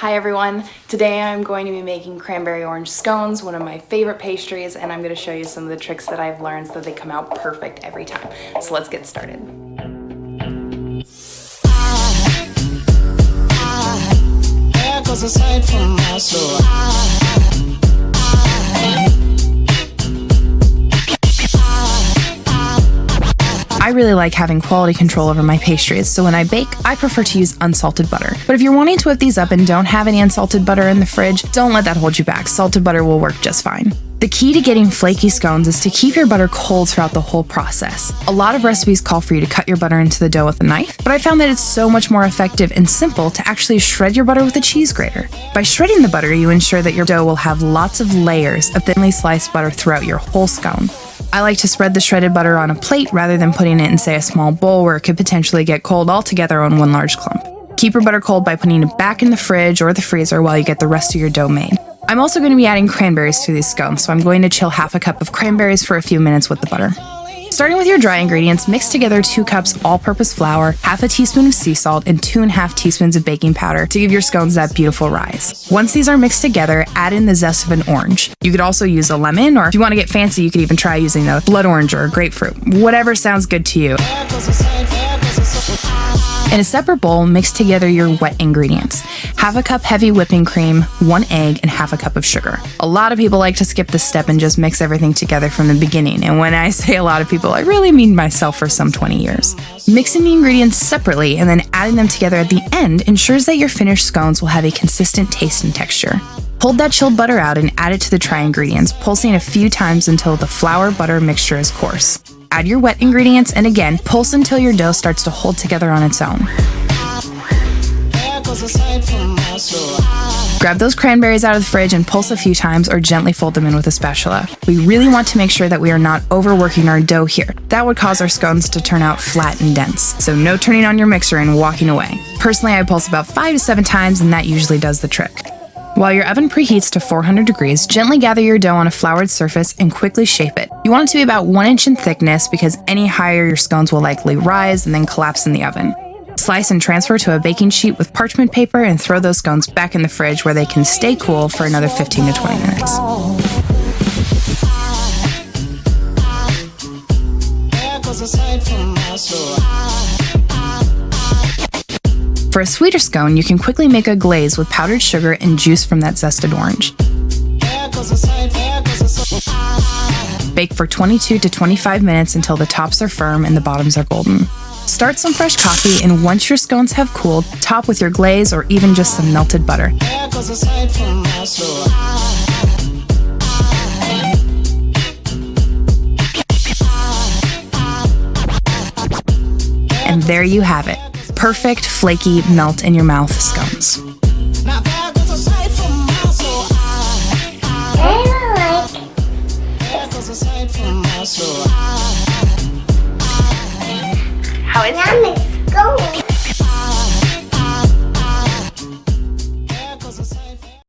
Hi everyone, today I'm going to be making cranberry orange scones, one of my favorite pastries, and I'm going to show you some of the tricks that I've learned so that they come out perfect every time. So let's get started. I really like having quality control over my pastries, so when I bake, I prefer to use unsalted butter. But if you're wanting to whip these up and don't have any unsalted butter in the fridge, don't let that hold you back. Salted butter will work just fine. The key to getting flaky scones is to keep your butter cold throughout the whole process. A lot of recipes call for you to cut your butter into the dough with a knife, but I found that it's so much more effective and simple to actually shred your butter with a cheese grater. By shredding the butter, you ensure that your dough will have lots of layers of thinly sliced butter throughout your whole scone. I like to spread the shredded butter on a plate rather than putting it in, say, a small bowl where it could potentially get cold altogether on one large clump. Keep your butter cold by putting it back in the fridge or the freezer while you get the rest of your dough made. I'm also going to be adding cranberries to these scones, so I'm going to chill half a cup of cranberries for a few minutes with the butter. Starting with your dry ingredients, mix together 2 cups all-purpose flour, half a teaspoon of sea salt, and 2½ teaspoons of baking powder to give your scones that beautiful rise. Once these are mixed together, add in the zest of an orange. You could also use a lemon, or if you want to get fancy, you could even try using a blood orange or a grapefruit. Whatever sounds good to you. In a separate bowl, mix together your wet ingredients. Half a cup heavy whipping cream, 1 egg, and half a cup of sugar. A lot of people like to skip this step and just mix everything together from the beginning, and when I say a lot of people, I really mean myself for some 20 years. Mixing the ingredients separately and then adding them together at the end ensures that your finished scones will have a consistent taste and texture. Hold that chilled butter out and add it to the dry ingredients, pulsing a few times until the flour-butter mixture is coarse. Add your wet ingredients and again, pulse until your dough starts to hold together on its own. Grab those cranberries out of the fridge and pulse a few times or gently fold them in with a spatula. We really want to make sure that we are not overworking our dough here. That would cause our scones to turn out flat and dense. So no turning on your mixer and walking away. Personally, I pulse about 5 to 7 times and that usually does the trick. While your oven preheats to 400 degrees, gently gather your dough on a floured surface and quickly shape it. You want it to be about 1 inch in thickness because any higher your scones will likely rise and then collapse in the oven. Slice and transfer to a baking sheet with parchment paper and throw those scones back in the fridge where they can stay cool for another 15 to 20 minutes. For a sweeter scone, you can quickly make a glaze with powdered sugar and juice from that zested orange. Bake for 22 to 25 minutes until the tops are firm and the bottoms are golden. Start some fresh coffee, and once your scones have cooled, top with your glaze or even just some melted butter. And there you have it. Perfect, flaky, melt-in-your-mouth scones. How is it?